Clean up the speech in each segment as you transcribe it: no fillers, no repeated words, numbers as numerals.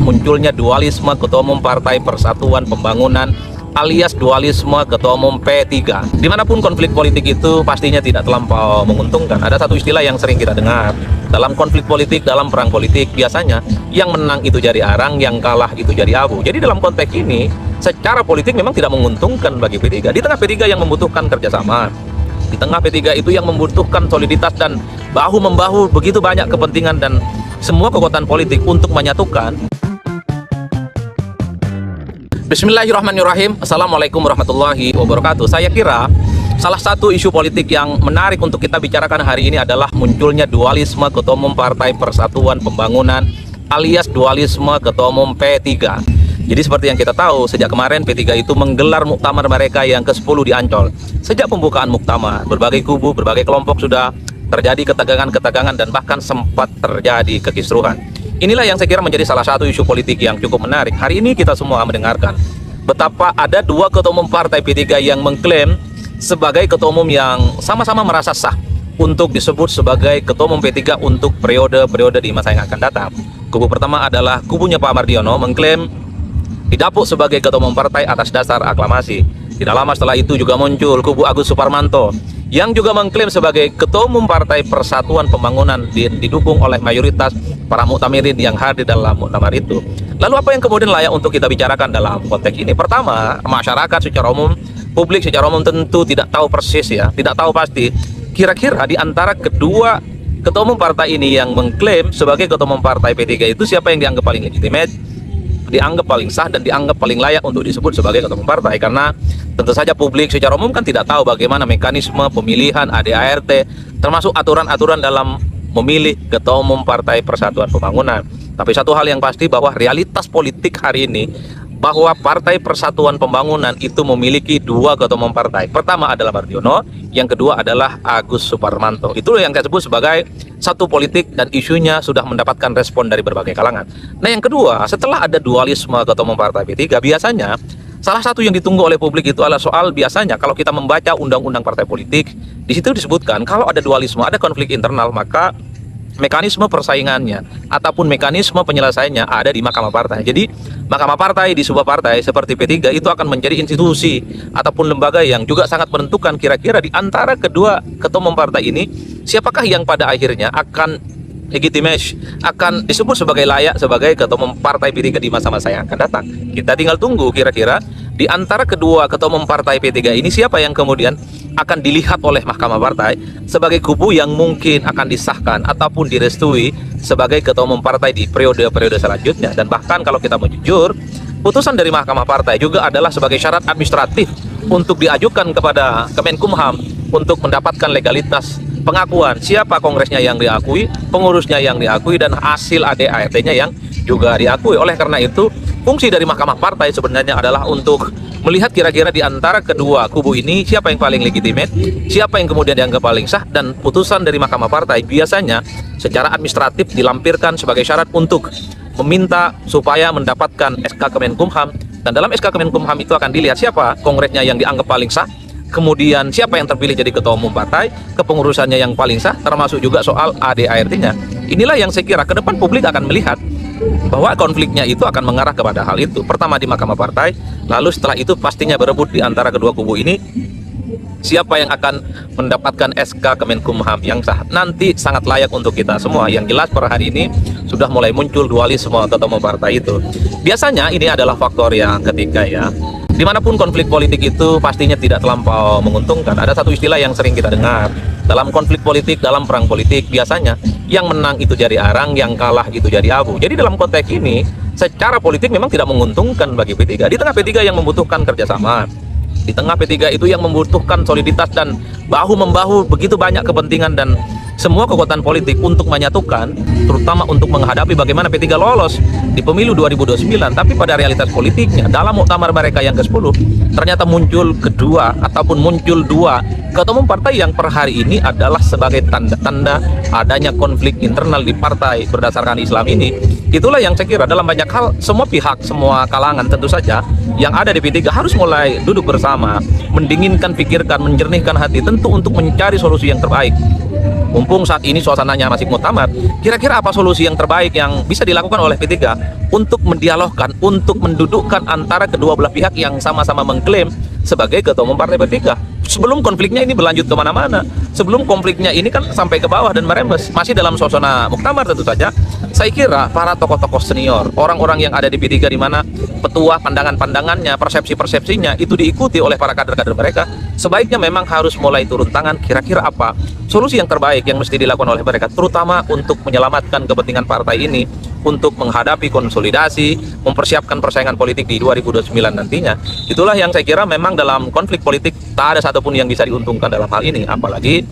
munculnya dualisme Ketua Umum Partai Persatuan Pembangunan alias dualisme Ketua Umum P3. Dimanapun konflik politik itu pastinya tidak terlampau menguntungkan. Ada satu istilah yang sering kita dengar. Dalam konflik politik, dalam perang politik, biasanya yang menang itu jadi arang, yang kalah itu jadi abu. Jadi dalam konteks ini, secara politik memang tidak menguntungkan bagi P3. Di tengah P3 yang membutuhkan kerjasama, di tengah P3 itu yang membutuhkan soliditas dan bahu-membahu begitu banyak kepentingan dan semua kekuatan politik untuk menyatukan. Bismillahirrahmanirrahim. Assalamualaikum warahmatullahi wabarakatuh. Saya kira salah satu isu politik yang menarik untuk kita bicarakan hari ini adalah munculnya dualisme Ketua Umum Partai Persatuan Pembangunan alias dualisme Ketua Umum P3. Jadi seperti yang kita tahu, sejak kemarin P3 itu menggelar muktamar mereka yang ke-10 di Ancol. Sejak pembukaan muktamar, berbagai kubu, berbagai kelompok sudah terjadi ketegangan-ketegangan dan bahkan sempat terjadi kekisruhan. Inilah yang saya kira menjadi salah satu isu politik yang cukup menarik. Hari ini kita semua mendengarkan betapa ada dua ketua umum partai P3 yang mengklaim sebagai ketua umum yang sama-sama merasa sah untuk disebut sebagai ketua umum P3 untuk periode-periode di masa yang akan datang. Kubu pertama adalah kubunya Pak Mardiono mengklaim didapuk sebagai ketua umum partai atas dasar aklamasi. Tidak lama setelah itu juga muncul kubu Agus Suparmanto yang juga mengklaim sebagai ketua umum Partai Persatuan Pembangunan didukung oleh mayoritas para muktamirin yang hadir dalam muktamar itu. Lalu apa yang kemudian layak untuk kita bicarakan dalam konteks ini? Pertama, masyarakat secara umum, publik secara umum tentu tidak tahu persis ya, tidak tahu pasti kira-kira di antara kedua ketua umum partai ini yang mengklaim sebagai ketua umum partai P3 itu siapa yang dianggap paling legitimate, dianggap paling sah dan dianggap paling layak untuk disebut sebagai ketua umum partai. Karena tentu saja publik secara umum kan tidak tahu bagaimana mekanisme pemilihan ADART termasuk aturan-aturan dalam memilih ketua umum Partai Persatuan Pembangunan. Tapi satu hal yang pasti bahwa realitas politik hari ini bahwa Partai Persatuan Pembangunan itu memiliki dua ketua umum partai. Pertama adalah Mardiono, yang kedua adalah Agus Suparmanto. Itu yang saya sebut sebagai satu politik dan isunya sudah mendapatkan respon dari berbagai kalangan. Nah yang kedua, setelah ada dualisme ketua umum partai P3, biasanya salah satu yang ditunggu oleh publik itu adalah soal biasanya kalau kita membaca undang-undang partai politik, di situ disebutkan kalau ada dualisme, ada konflik internal, maka mekanisme persaingannya ataupun mekanisme penyelesaiannya ada di Mahkamah Partai. Jadi Mahkamah Partai di sebuah partai seperti P3 itu akan menjadi institusi ataupun lembaga yang juga sangat menentukan kira-kira di antara kedua ketua umum partai ini siapakah yang pada akhirnya akan legitimate, akan disebut sebagai layak sebagai ketua umum partai P3 di masa-masa yang akan datang. Kita tinggal tunggu kira-kira di antara kedua ketua umum partai P3 ini siapa yang kemudian akan dilihat oleh Mahkamah Partai sebagai kubu yang mungkin akan disahkan ataupun direstui sebagai ketua umum partai di periode-periode selanjutnya. Dan bahkan kalau kita mau jujur, putusan dari Mahkamah Partai juga adalah sebagai syarat administratif untuk diajukan kepada Kemenkumham untuk mendapatkan legalitas pengakuan siapa kongresnya yang diakui, pengurusnya yang diakui, dan hasil ADART-nya yang juga diakui. Oleh karena itu, fungsi dari Mahkamah Partai sebenarnya adalah untuk melihat kira-kira di antara kedua kubu ini siapa yang paling legitimate, siapa yang kemudian dianggap paling sah, dan putusan dari Mahkamah Partai biasanya secara administratif dilampirkan sebagai syarat untuk meminta supaya mendapatkan SK Kemenkumham, dan dalam SK Kemenkumham itu akan dilihat siapa kongresnya yang dianggap paling sah, kemudian siapa yang terpilih jadi ketua umum partai, kepengurusannya yang paling sah, termasuk juga soal ADART-nya. Inilah yang saya kira ke depan publik akan melihat bahwa konfliknya itu akan mengarah kepada hal itu. Pertama di Mahkamah Partai, lalu setelah itu pastinya berebut di antara kedua kubu ini siapa yang akan mendapatkan SK Kemenkumham yang sah. Nanti sangat layak untuk kita semua. Yang jelas per hari ini sudah mulai muncul dualisme ketua umum partai itu. Biasanya ini adalah faktor yang ketiga ya. Dimanapun konflik politik itu pastinya tidak terlampau menguntungkan. Ada satu istilah yang sering kita dengar. Dalam konflik politik, dalam perang politik, biasanya yang menang itu jadi arang, yang kalah itu jadi abu. Jadi dalam konteks ini, secara politik memang tidak menguntungkan bagi P3. Di tengah P3 yang membutuhkan kerjasama, di tengah P3 itu yang membutuhkan soliditas dan bahu-membahu begitu banyak kepentingan dan semua kekuatan politik untuk menyatukan, terutama untuk menghadapi bagaimana P3 lolos di pemilu 2029. Tapi pada realitas politiknya, dalam muktamar mereka yang ke-10, ternyata muncul kedua ataupun muncul dua ketua umum partai yang per hari ini adalah sebagai tanda-tanda adanya konflik internal di partai berdasarkan Islam ini. Itulah yang saya kira dalam banyak hal semua pihak, semua kalangan tentu saja yang ada di P3 harus mulai duduk bersama, mendinginkan, pikirkan, menjernihkan hati tentu untuk mencari solusi yang terbaik mumpung saat ini suasananya masih muktamar, kira-kira apa solusi yang terbaik yang bisa dilakukan oleh P3 untuk mendialogkan, untuk mendudukkan antara kedua belah pihak yang sama-sama mengklaim sebagai ketua umum partai P3 sebelum konfliknya ini berlanjut kemana-mana, sebelum konfliknya ini kan sampai ke bawah dan merembes. Masih dalam suasana muktamar tentu saja, saya kira para tokoh-tokoh senior, orang-orang yang ada di P3 di mana petua pandangan-pandangannya, persepsi-persepsinya itu diikuti oleh para kader-kader mereka, sebaiknya memang harus mulai turun tangan. Kira-kira apa solusi yang terbaik yang mesti dilakukan oleh mereka, terutama untuk menyelamatkan kepentingan partai ini, untuk menghadapi konsolidasi, mempersiapkan persaingan politik di 2029 nantinya. Itulah yang saya kira memang dalam konflik politik tak ada satupun yang bisa diuntungkan dalam hal ini. Apalagi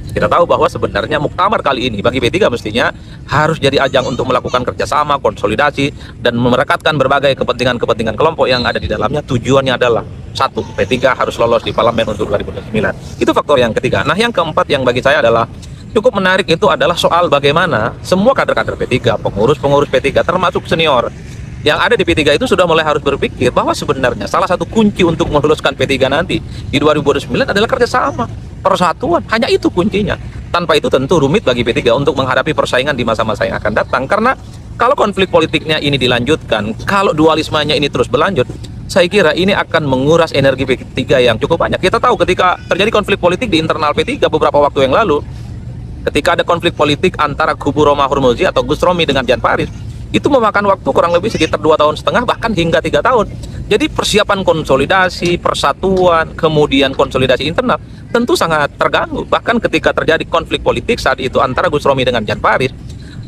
kita tahu bahwa sebenarnya muktamar kali ini bagi P3 mestinya harus jadi ajang untuk melakukan kerjasama, konsolidasi, dan merekatkan berbagai kepentingan-kepentingan kelompok yang ada di dalamnya. Tujuannya adalah satu, P3 harus lolos di parlemen untuk 2029. Itu faktor yang ketiga. Nah, yang keempat yang bagi saya adalah cukup menarik itu adalah soal bagaimana semua kader-kader P3, pengurus-pengurus P3, termasuk senior yang ada di P3 itu sudah mulai harus berpikir bahwa sebenarnya salah satu kunci untuk meluluskan P3 nanti di 2029 adalah kerjasama, persatuan. Hanya itu kuncinya. Tanpa itu tentu rumit bagi P3 untuk menghadapi persaingan di masa-masa yang akan datang. Karena kalau konflik politiknya ini dilanjutkan, kalau dualismenya ini terus berlanjut, saya kira ini akan menguras energi P3 yang cukup banyak. Kita tahu ketika terjadi konflik politik di internal P3 beberapa waktu yang lalu, ketika ada konflik politik antara kubu Romah Hurmuzi atau Gus Romi dengan Jan Farid, itu memakan waktu kurang lebih sekitar 2,5 tahun, bahkan hingga 3 tahun. Jadi persiapan konsolidasi, persatuan, kemudian konsolidasi internal tentu sangat terganggu. Bahkan ketika terjadi konflik politik saat itu antara Gus Romi dengan Jan Farid,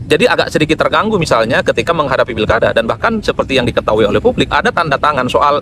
jadi agak sedikit terganggu misalnya ketika menghadapi pilkada. Dan bahkan seperti yang diketahui oleh publik, ada tanda tangan soal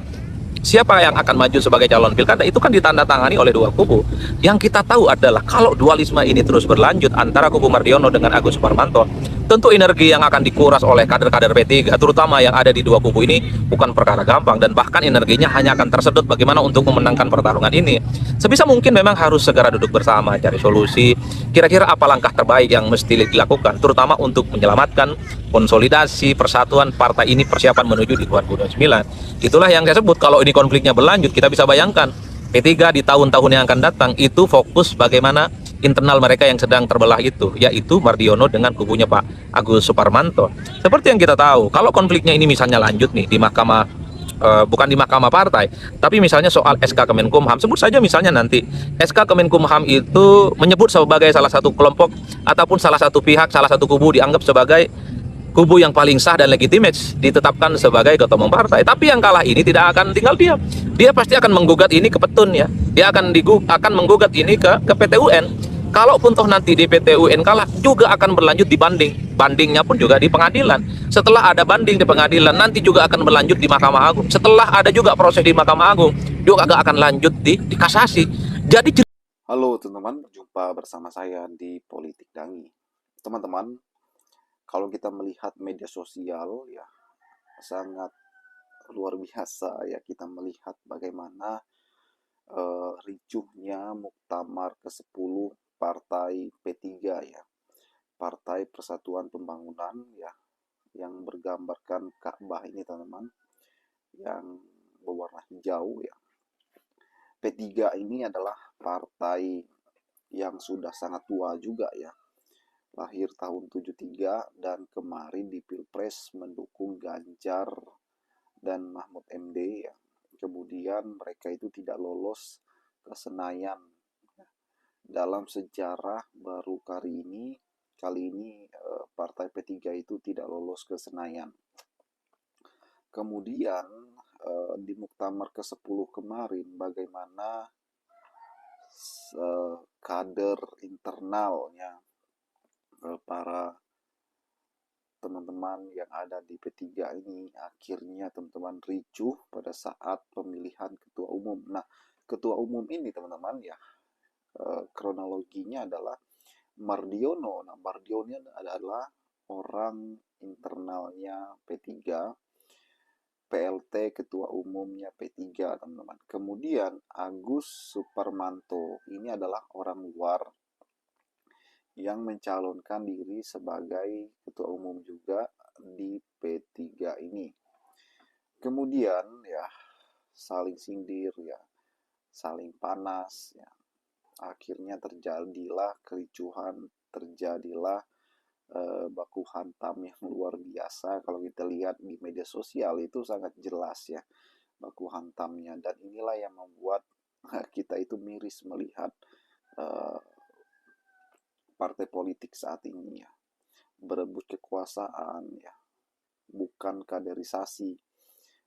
siapa yang akan maju sebagai calon pilkada itu kan ditandatangani oleh dua kubu. Yang kita tahu adalah kalau dualisme ini terus berlanjut antara kubu Mardiono dengan Agus Suparmanto, tentu energi yang akan dikuras oleh kader-kader P3 terutama yang ada di dua kubu ini bukan perkara gampang, dan bahkan energinya hanya akan tersedot bagaimana untuk memenangkan pertarungan ini. Sebisa mungkin memang harus segera duduk bersama cari solusi kira-kira apa langkah terbaik yang mesti dilakukan, terutama untuk menyelamatkan konsolidasi persatuan partai ini, persiapan menuju di 2029. Itulah yang saya sebut, kalau ini konfliknya berlanjut, kita bisa bayangkan P3 di tahun-tahun yang akan datang itu fokus bagaimana internal mereka yang sedang terbelah itu, yaitu Mardiono dengan kubunya Pak Agus Suparmanto. Seperti yang kita tahu, kalau konfliknya ini misalnya lanjut nih di mahkamah, bukan di mahkamah partai, tapi misalnya soal SK Kemenkumham, sebut saja misalnya nanti SK Kemenkumham itu menyebut sebagai salah satu kelompok ataupun salah satu pihak, salah satu kubu dianggap sebagai kubu yang paling sah dan legitimate ditetapkan sebagai ketua umum partai. Tapi yang kalah ini tidak akan tinggal diam. Dia pasti akan menggugat ini ke Petun ya. Dia akan menggugat ini ke PT UN. Kalaupun toh nanti di PT UN kalah, juga akan berlanjut di banding. Bandingnya pun juga di pengadilan. Setelah ada banding di pengadilan, nanti juga akan berlanjut di Mahkamah Agung. Setelah ada juga proses di Mahkamah Agung, juga akan lanjut di kasasi. Jadi Halo teman-teman, berjumpa bersama saya di Politik Dangi. Teman-teman, kalau kita melihat media sosial ya sangat luar biasa ya, kita melihat bagaimana ricuhnya muktamar ke-10 Partai P3 ya. Partai Persatuan Pembangunan ya, yang bergambarkan Ka'bah ini teman-teman, yang berwarna hijau ya. P3 ini adalah partai yang sudah sangat tua juga ya, lahir tahun 73 dan kemarin di Pilpres mendukung Ganjar dan Mahfud MD ya. Kemudian mereka itu tidak lolos ke Senayan. Dalam sejarah baru kali ini partai P3 itu tidak lolos ke Senayan. Kemudian di Muktamar ke-10 kemarin bagaimana kader internalnya, para teman-teman yang ada di P3 ini akhirnya teman-teman ricuh pada saat pemilihan ketua umum. Nah, ketua umum ini teman-teman ya, kronologinya adalah Mardiono. Nah, Mardiono adalah orang internalnya P3, PLT ketua umumnya P3 teman-teman. Kemudian Agus Suparmanto ini adalah orang luar yang mencalonkan diri sebagai ketua umum juga di P3 ini. Kemudian ya saling sindir ya, saling panas ya. akhirnya terjadilah kericuhan, terjadilah baku hantam yang luar biasa. Kalau kita lihat di media sosial itu sangat jelas ya baku hantamnya, dan inilah yang membuat kita itu miris melihat eh, partai politik saat ini ya berebut kekuasaan ya, bukan kaderisasi.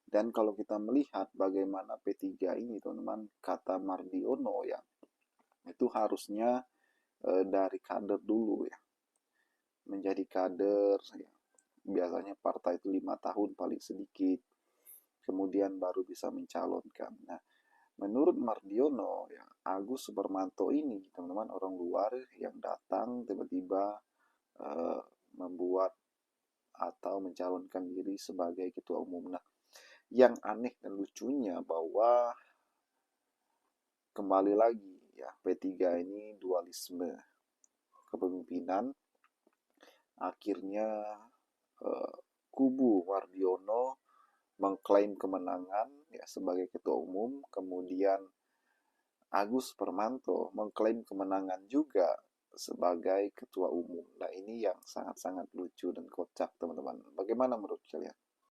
Dan kalau kita melihat bagaimana P3 ini teman-teman, kata Mardiono ya, itu harusnya dari kader dulu ya, menjadi kader ya. Biasanya partai itu 5 tahun paling sedikit, kemudian baru bisa mencalonkan. Nah, menurut Mardiono ya, Agus Suparmanto ini teman-teman orang luar yang datang tiba-tiba eh, membuat atau mencalonkan diri sebagai ketua umum. Nah, yang aneh dan lucunya bahwa kembali lagi ya, P3 ini dualisme kepemimpinan. Akhirnya eh, kubu Mardiono mengklaim kemenangan ya sebagai ketua umum, kemudian Agus Permanto mengklaim kemenangan juga sebagai ketua umum. Nah, ini yang sangat-sangat lucu dan kocak, teman-teman. Bagaimana menurut kalian?